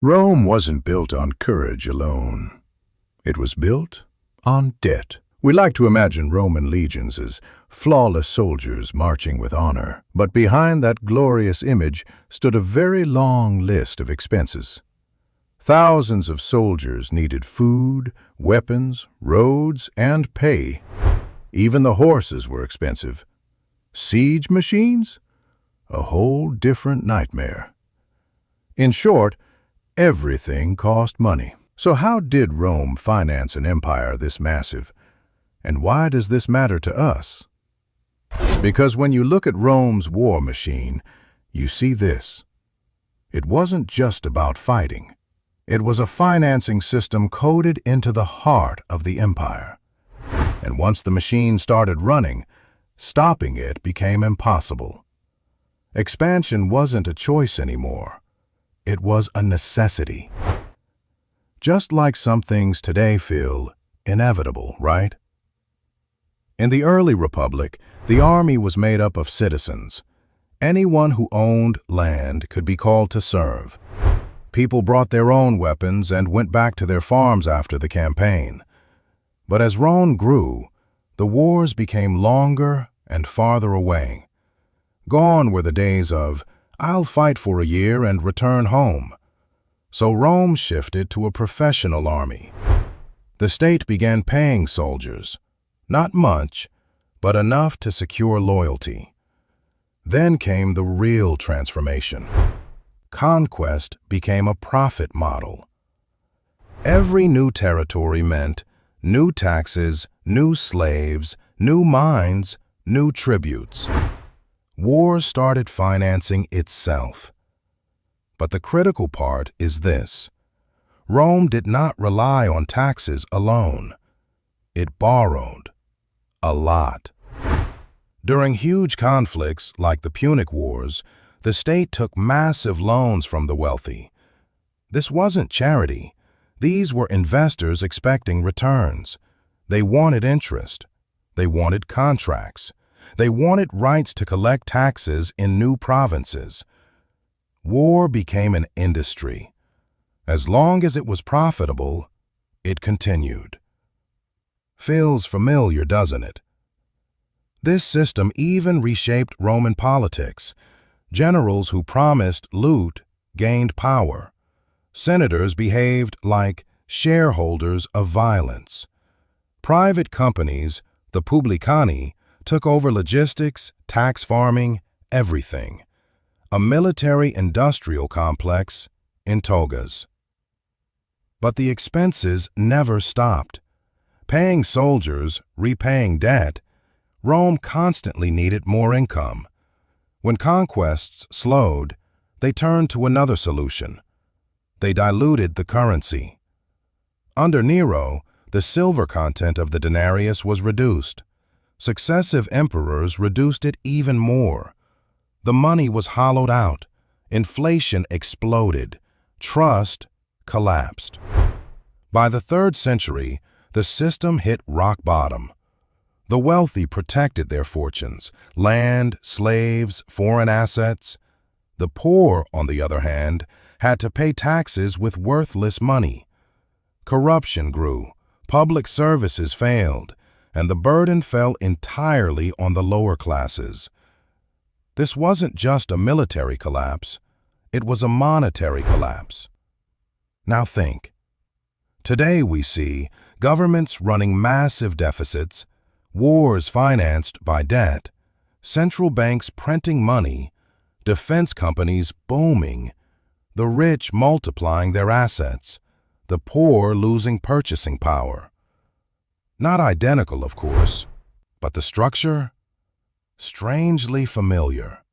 Rome wasn't built on courage alone. It was built on debt. We like to imagine Roman legions as flawless soldiers marching with honor, but behind that glorious image stood a very long list of expenses. Thousands of soldiers needed food, weapons, roads, and pay. Even the horses were expensive. Siege machines? A whole different nightmare. In short, everything cost money. So how did Rome finance an empire this massive? And why does this matter to us? Because when you look at Rome's war machine, you see this. It wasn't just about fighting. It was a financing system coded into the heart of the empire. And once the machine started running, stopping it became impossible. Expansion wasn't a choice anymore. It was a necessity. Just like some things today feel inevitable, right? In the early republic, the army was made up of citizens. Anyone who owned land could be called to serve. People brought their own weapons and went back to their farms after the campaign. But as Rome grew, the wars became longer and farther away. Gone were the days of, "I'll fight for a year and return home." So Rome shifted to a professional army. The state began paying soldiers, not much, but enough to secure loyalty. Then came the real transformation. Conquest became a profit model. Every new territory meant new taxes, new slaves, new mines, new tributes. War started financing itself. But the critical part is this. Rome did not rely on taxes alone. It borrowed. A lot. During huge conflicts like the Punic Wars, the state took massive loans from the wealthy. This wasn't charity. These were investors expecting returns. They wanted interest. They wanted contracts. They wanted rights to collect taxes in new provinces. War became an industry. As long as it was profitable, it continued. Feels familiar, doesn't it? This system even reshaped Roman politics. Generals who promised loot gained power. Senators behaved like shareholders of violence. Private companies, the publicani, took over logistics, tax farming, everything. A military-industrial complex in togas. But the expenses never stopped. Paying soldiers, repaying debt, Rome constantly needed more income. When conquests slowed, they turned to another solution. They diluted the currency. Under Nero, the silver content of the denarius was reduced. Successive emperors reduced it even more. The money was hollowed out. Inflation exploded. Trust collapsed. By the 3rd century, the system hit rock bottom. The wealthy protected their fortunes, land, slaves, foreign assets. The poor, on the other hand, had to pay taxes with worthless money. Corruption grew, public services failed, and the burden fell entirely on the lower classes. This wasn't just a military collapse, it was a monetary collapse. Now think. Today we see governments running massive deficits, wars financed by debt, central banks printing money, defense companies booming, the rich multiplying their assets, the poor losing purchasing power. Not identical, of course, but the structure? Strangely familiar.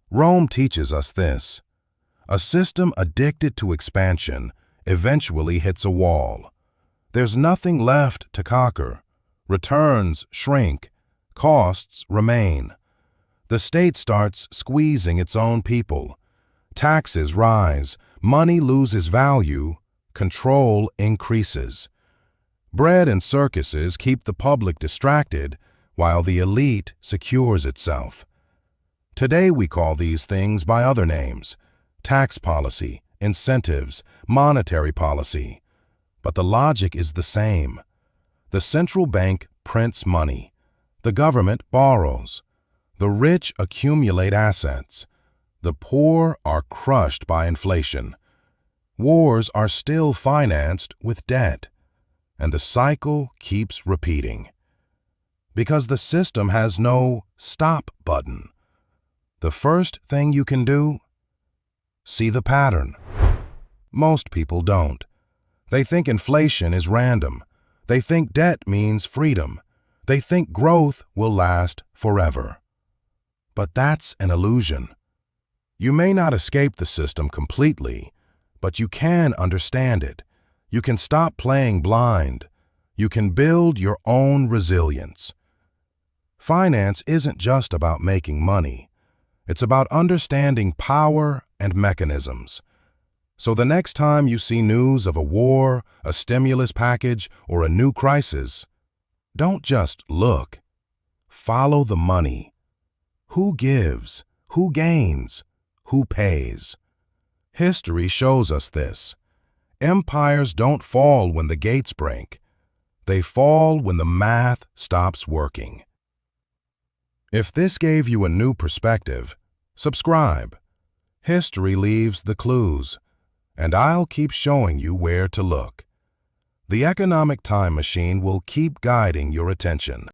Rome teaches us this. A system addicted to expansion eventually hits a wall. There's nothing left to conquer. Returns shrink. Costs remain. The state starts squeezing its own people. Taxes rise. Money loses value. Control increases. Bread and circuses keep the public distracted, while the elite secures itself. Today we call these things by other names: tax policy, incentives, monetary policy. But the logic is the same. The central bank prints money. The government borrows. The rich accumulate assets. The poor are crushed by inflation. Wars are still financed with debt. And the cycle keeps repeating. Because the system has no stop button. The first thing you can do? See the pattern. Most people don't. They think inflation is random. They think debt means freedom. They think growth will last forever. But that's an illusion. You may not escape the system completely, but you can understand it. You can stop playing blind. You can build your own resilience. Finance isn't just about making money. It's about understanding power and mechanisms. So the next time you see news of a war, a stimulus package, or a new crisis, don't just look. Follow the money. Who gives? Who gains? Who pays? History shows us this. Empires don't fall when the gates break. They fall when the math stops working. If this gave you a new perspective, subscribe. History leaves the clues, and I'll keep showing you where to look. The economic time machine will keep guiding your attention.